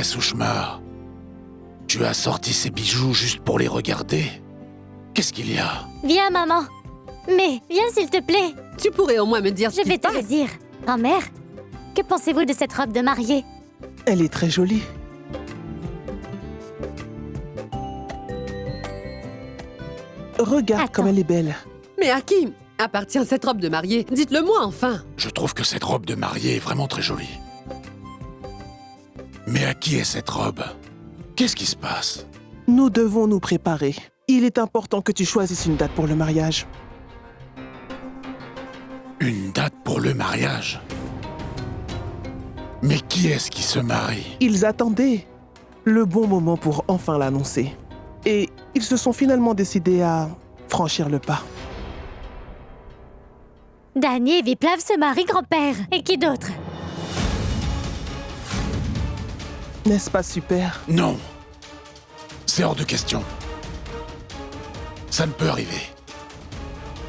vrai, Sushma? Tu as sorti ces bijoux juste pour les regarder? Qu'est-ce qu'il y a? Viens, maman. Mais viens, s'il te plaît. Tu pourrais au moins me dire ce Je qui vais se te le passe. dire. Grand-mère, que pensez-vous de cette robe de mariée? Elle est très jolie. Regarde Attends. comme elle est belle. Mais à qui appartient cette robe de mariée? Dites-le-moi enfin. Je trouve que cette robe de mariée est vraiment très jolie. Mais à qui est cette robe? Qu'est-ce qui se passe? Nous devons nous préparer. Il est important que tu choisisses une date pour le mariage. Une date pour le mariage? Mais qui est-ce qui se marie? Ils attendaient le bon moment pour enfin l'annoncer. Et ils se sont finalement décidés à franchir le pas. Dany et Viplav se marient, grand-père. Et qui d'autre? N'est-ce pas super? Non. C'est hors de question. Ça ne peut arriver.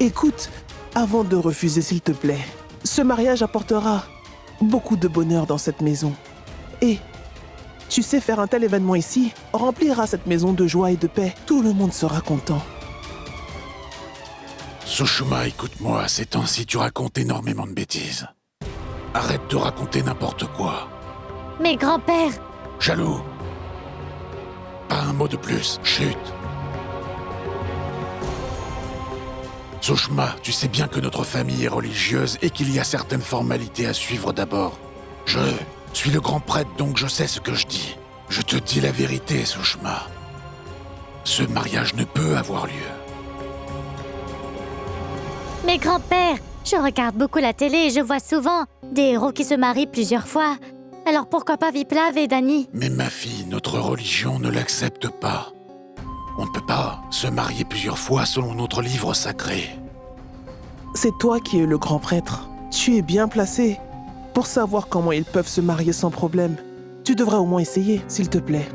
Écoute, avant de refuser, s'il te plaît, ce mariage apportera beaucoup de bonheur dans cette maison. Et tu sais, faire un tel événement ici remplira cette maison de joie et de paix. Tout le monde sera content. Sushma, écoute-moi, ces temps-ci, tu racontes énormément de bêtises. Arrête de raconter n'importe quoi. Mais grand-père, Jaloux. Pas un mot de plus, chut. Sushma, tu sais bien que notre famille est religieuse et qu'il y a certaines formalités à suivre d'abord. Je suis le grand prêtre, donc je sais ce que je dis. Je te dis la vérité, Sushma. Ce mariage ne peut avoir lieu. mais grand-père, je regarde beaucoup la télé et je vois souvent des héros qui se marient plusieurs fois. Alors pourquoi pas Viplav et Dany? Mais ma fille, notre religion ne l'accepte pas. On ne peut pas se marier plusieurs fois selon notre livre sacré. C'est toi qui es le grand prêtre. Tu es bien placé pour savoir comment ils peuvent se marier sans problème. Tu devrais au moins essayer, s'il te plaît.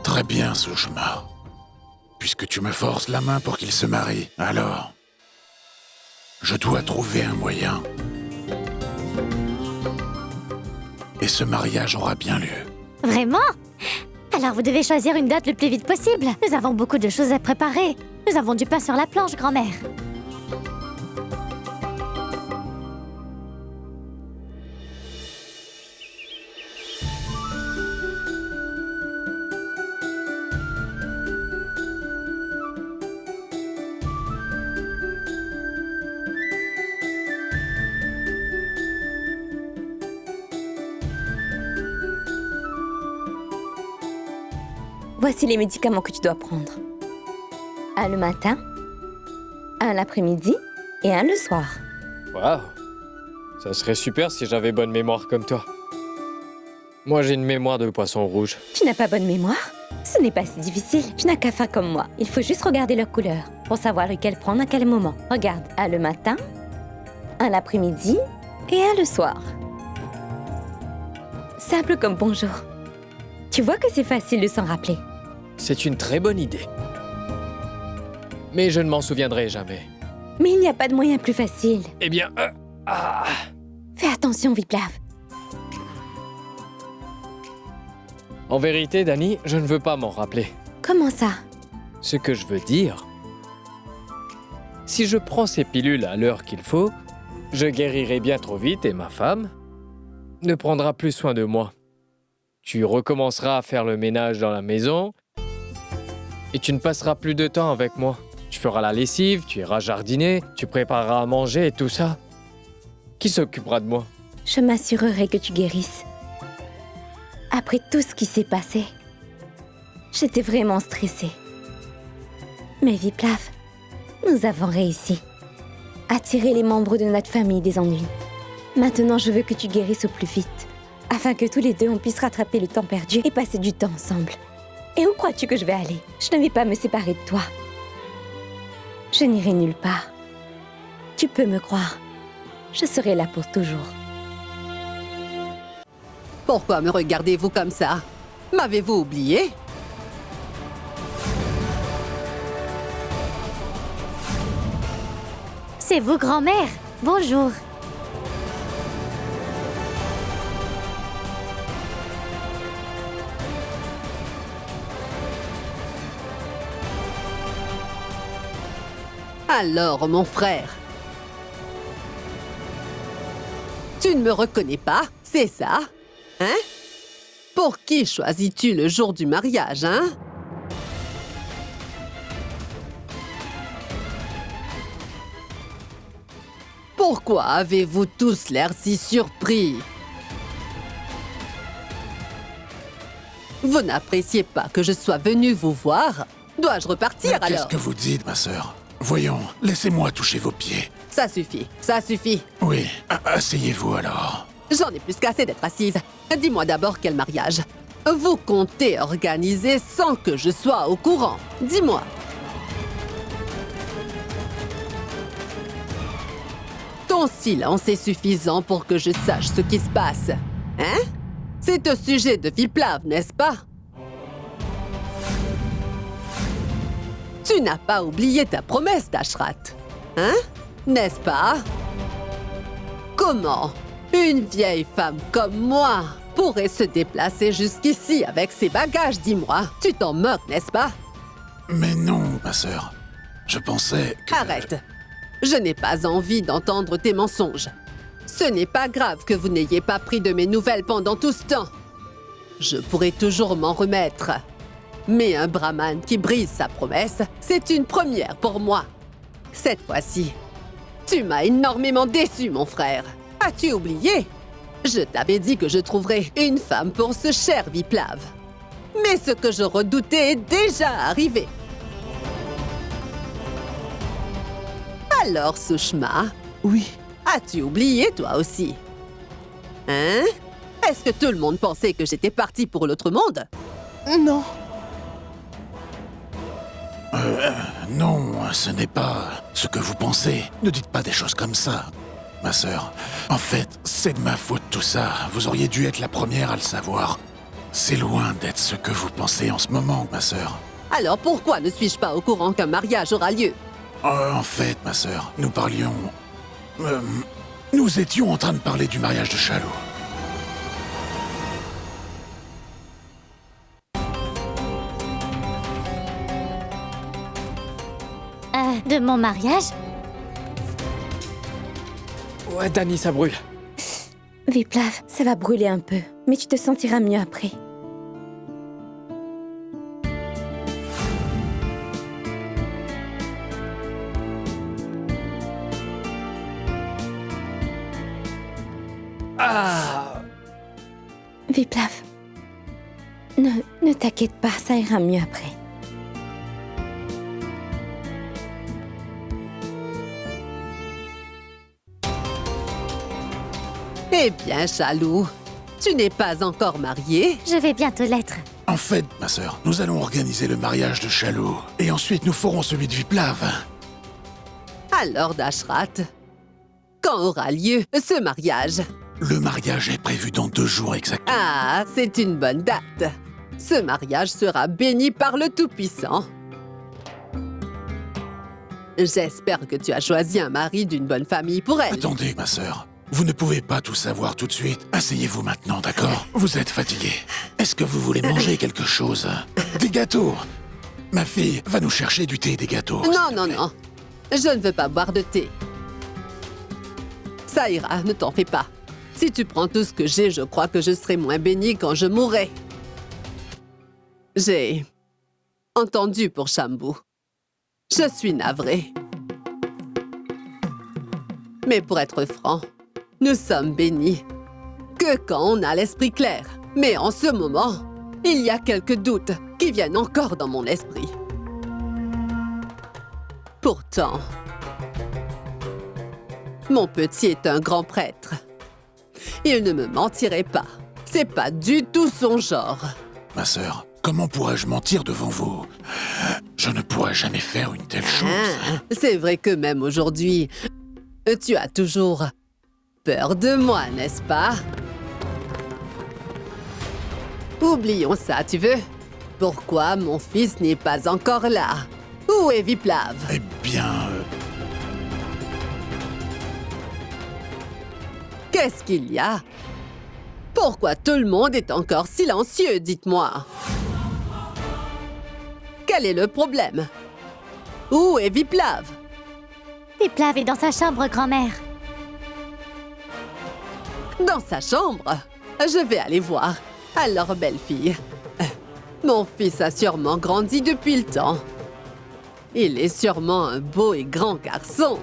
Très bien, Sushma. Puisque tu me forces la main pour qu'il se marie, alors... je dois trouver un moyen. Et ce mariage aura bien lieu. Vraiment? Alors vous devez choisir une date le plus vite possible. Nous avons beaucoup de choses à préparer. Nous avons du pain sur la planche, grand-mère. Voici les médicaments que tu dois prendre. Un le matin, un l'après-midi et un le soir. Waouh! Ça serait super si j'avais bonne mémoire comme toi. Moi, j'ai une mémoire de poisson rouge. Tu n'as pas bonne mémoire? Ce n'est pas si difficile. Tu n'as qu'à faire comme moi. Il faut juste regarder leurs couleurs pour savoir lequel prendre à quel moment. Regarde, un le matin, un l'après-midi et un le soir. Simple comme bonjour. Tu vois que c'est facile de s'en rappeler. C'est une très bonne idée. Mais je ne m'en souviendrai jamais. Mais il n'y a pas de moyen plus facile. Eh bien... Fais attention, Viplav. En vérité, Dany, je ne veux pas m'en rappeler. Comment ça? Ce que je veux dire... si je prends ces pilules à l'heure qu'il faut, je guérirai bien trop vite et ma femme ne prendra plus soin de moi. Tu recommenceras à faire le ménage dans la maison et tu ne passeras plus de temps avec moi. Tu feras la lessive, tu iras jardiner, tu prépareras à manger et tout ça. Qui s'occupera de moi? Je m'assurerai que tu guérisses. Après tout ce qui s'est passé, j'étais vraiment stressée. Mais Viplav, nous avons réussi à tirer les membres de notre famille des ennuis. Maintenant, je veux que tu guérisses au plus vite, afin que tous les deux on puisse rattraper le temps perdu et passer du temps ensemble. Et où crois-tu que je vais aller? Je ne vais pas me séparer de toi. Je n'irai nulle part. Tu peux me croire. Je serai là pour toujours. Pourquoi me regardez-vous comme ça? M'avez-vous oublié? c'est vous, grand-mère. Bonjour. Alors, mon frère, tu ne me reconnais pas, c'est ça? Hein? Pour qui choisis-tu le jour du mariage, hein? Pourquoi avez-vous tous l'air si surpris? Vous n'appréciez pas que je sois venu vous voir? Dois-je repartir Mais qu'est-ce alors? que vous dites, ma sœur? Voyons, laissez-moi toucher vos pieds. Ça suffit, ça suffit. Oui, asseyez-vous alors. J'en ai plus qu'assez d'être assise. Dis-moi d'abord quel mariage vous comptez organiser sans que je sois au courant. Dis-moi. Ton silence est suffisant pour que je sache ce qui se passe. Hein? C'est au sujet de Viplav, n'est-ce pas? Tu n'as pas oublié ta promesse, Dashrat. Hein? N'est-ce pas? Comment une vieille femme comme moi pourrait se déplacer jusqu'ici avec ses bagages, dis-moi? Tu t'en moques, n'est-ce pas? Mais non, ma sœur. Je pensais que... Arrête. Je n'ai pas envie d'entendre tes mensonges. Ce n'est pas grave que vous n'ayez pas pris de mes nouvelles pendant tout ce temps. Je pourrai toujours m'en remettre. Mais un brahman qui brise sa promesse, c'est une première pour moi. Cette fois-ci, tu m'as énormément déçu, mon frère. As-tu oublié? Je t'avais dit que je trouverais une femme pour ce cher Viplav. Mais ce que je redoutais est déjà arrivé. Alors, Sushma, Oui, as-tu oublié toi aussi? Hein? Est-ce que tout le monde pensait que j'étais partie pour l'autre monde? non. Non, ce n'est pas ce que vous pensez. Ne dites pas des choses comme ça, ma sœur. En fait, c'est de ma faute tout ça. Vous auriez dû être la première à le savoir. C'est loin d'être ce que vous pensez en ce moment, ma sœur. Alors pourquoi ne suis-je pas au courant qu'un mariage aura lieu? En fait, ma sœur, nous parlions... nous étions en train de parler du mariage de Chalou. De mon mariage? Ouais, Dani, ça brûle. Viplav, ça va brûler un peu, mais tu te sentiras mieux après. Ah! Viplav, ne t'inquiète pas, ça ira mieux après. Eh bien, Chalou, tu n'es pas encore mariée? Je vais bientôt l'être. En fait, ma sœur, nous allons organiser le mariage de Chalou. Et ensuite, nous ferons celui de Viplav. Alors, Dashrat, quand aura lieu ce mariage? Le mariage est prévu dans 2 jours exactement. Ah, c'est une bonne date. Ce mariage sera béni par le Tout-Puissant. J'espère que tu as choisi un mari d'une bonne famille pour elle. Attendez, ma sœur. Vous ne pouvez pas tout savoir tout de suite. Asseyez-vous maintenant, d'accord? Vous êtes fatiguée. Est-ce que vous voulez manger quelque chose? Des gâteaux? Ma fille va nous chercher du thé et des gâteaux. Non, non, non. Je ne veux pas boire de thé. Ça ira, ne t'en fais pas. Si tu prends tout ce que j'ai, je crois que je serai moins bénie quand je mourrai. J'ai entendu pour Shambhu. Je suis navrée. Mais pour être franc, nous sommes bénis que quand on a l'esprit clair. Mais en ce moment, il y a quelques doutes qui viennent encore dans mon esprit. Pourtant, mon petit est un grand prêtre. Il ne me mentirait pas. C'est pas du tout son genre. Ma sœur, comment pourrais-je mentir devant vous? Je ne pourrais jamais faire une telle chose. C'est vrai que même aujourd'hui, tu as toujours peur de moi, n'est-ce pas? Oublions ça, tu veux? Pourquoi mon fils n'est pas encore là? Où est Viplav? Eh bien... Qu'est-ce qu'il y a? Pourquoi tout le monde est encore silencieux, dites-moi? Quel est le problème? Où est Viplav? Viplav est dans sa chambre, grand-mère. Dans sa chambre? Je vais aller voir. Alors, belle fille, mon fils a sûrement grandi depuis le temps. Il est sûrement un beau et grand garçon.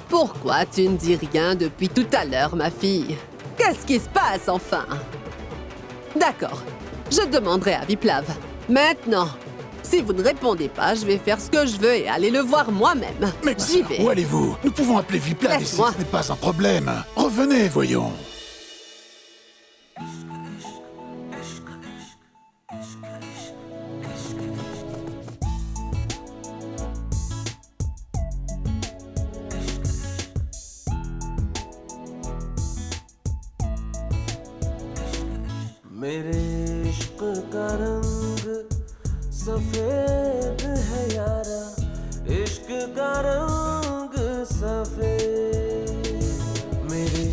Pourquoi tu ne dis rien depuis tout à l'heure, ma fille? Qu'est-ce qui se passe, enfin? D'accord, je demanderai à Viplav. Maintenant, si vous ne répondez pas, je vais faire ce que je veux et aller le voir moi-même. Mais J'y vais. où allez-vous? Nous pouvons appeler Viplav ici, Laisse-moi. ce n'est pas un problème. Revenez, voyons. मेरे इश्क का रंग सफेद है यारा इश्क का रंग सफेद मेरे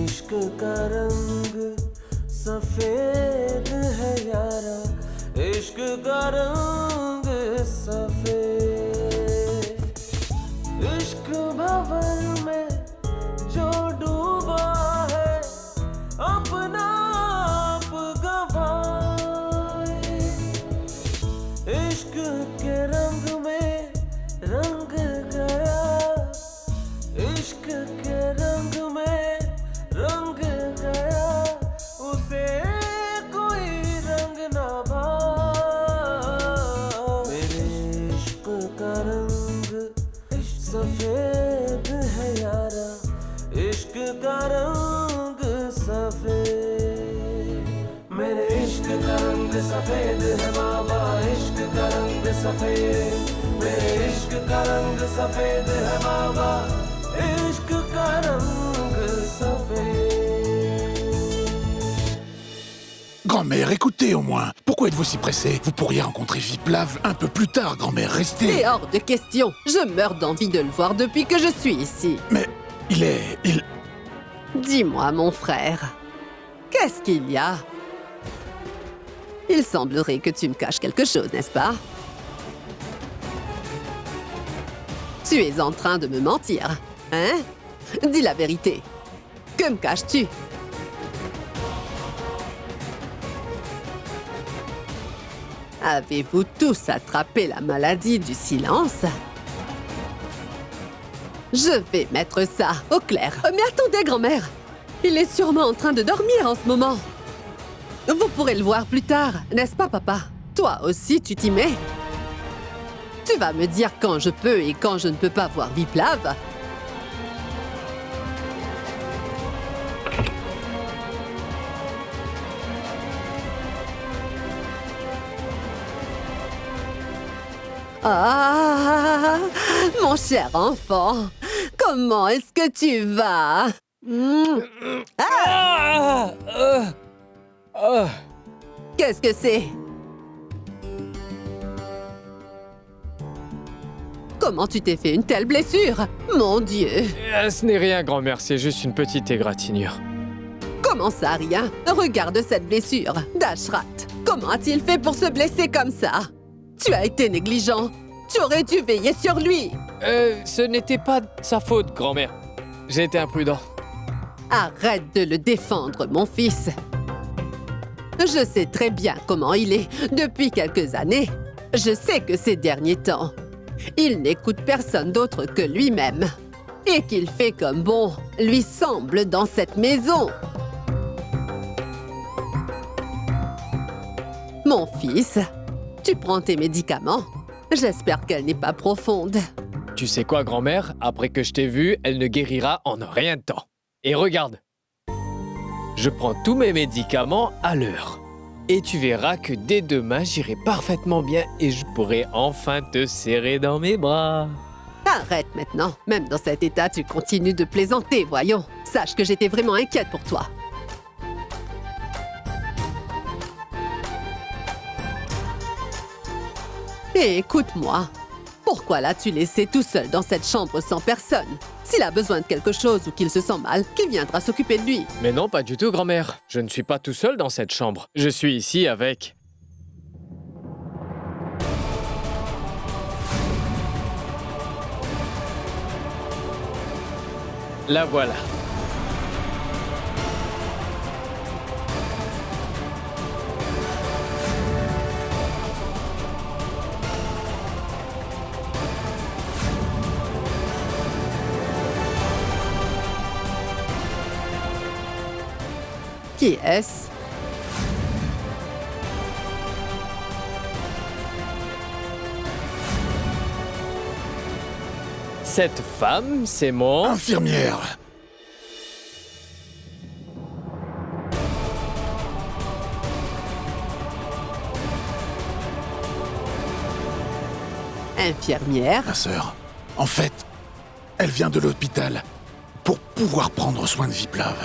इश्क का रंग सफेद है यारा इश्क का रंग सफेद इश्क भंवर में जो डूबा है अपना इश्क के रंग में रंग गया इश्क के रंग में रंग गया उसे कोई रंग ना भाए मेरे इश्क का रंग सफेद है यारा इश्क का रंग सफेद मेरे इश्क का रंग सफेद है बाबा इश्क का रंग सफेद मेरे इश्क का रंग सफेद है बाबा इश्क का रंग सफेद Grand-mère, écoutez au moins. Pourquoi êtes-vous si pressée? Vous pourriez rencontrer Viplav un peu plus tard, grand-mère. Restez. C'est hors de question. Je meurs d'envie de le voir depuis que je suis ici. Mais il... Dis-moi, mon frère, qu'est-ce qu'il y a? Il semblerait que tu me caches quelque chose, n'est-ce pas? Tu es en train de me mentir, hein? Dis la vérité. Que me caches-tu? Avez-vous tous attrapé la maladie du silence? Je vais mettre ça au clair. Mais attendez, grand-mère! Il est sûrement en train de dormir en ce moment. Vous pourrez le voir plus tard, n'est-ce pas, papa? Toi aussi, tu t'y mets? Tu vas me dire quand je peux et quand je ne peux pas voir Viplav? Ah, mon cher enfant, comment est-ce que tu vas? Qu'est-ce que c'est? Comment tu t'es fait une telle blessure? Mon Dieu! Ce n'est rien, grand-mère, c'est juste une petite égratignure. Comment ça, rien? Regarde cette blessure. Dashrat, comment a-t-il fait pour se blesser comme ça? Tu as été négligent. Tu aurais dû veiller sur lui. Ce n'était pas sa faute, grand-mère. J'ai été imprudent. Arrête de le défendre, mon fils. Je sais très bien comment il est depuis quelques années. Je sais que ces derniers temps, il n'écoute personne d'autre que lui-même. Et qu'il fait comme bon lui semble dans cette maison. Mon fils, tu prends tes médicaments? J'espère qu'elle n'est pas profonde. Tu sais quoi, grand-mère? Après que je t'ai vue, elle ne guérira en rien de temps. Et regarde, je prends tous mes médicaments à l'heure. Et tu verras que dès demain, j'irai parfaitement bien et je pourrai enfin te serrer dans mes bras. Arrête maintenant. Même dans cet état, tu continues de plaisanter, voyons. Sache que j'étais vraiment inquiète pour toi. Et écoute-moi. Pourquoi l'as-tu laissé tout seul dans cette chambre sans personne? S'il a besoin de quelque chose ou qu'il se sent mal, qui viendra s'occuper de lui? Mais non, pas du tout, grand-mère. Je ne suis pas tout seul dans cette chambre. Je suis ici avec... La voilà. Qui est-ce? Cette femme, c'est mon... Infirmière. Infirmière? Ma sœur. En fait, elle vient de l'hôpital pour pouvoir prendre soin de Viplav.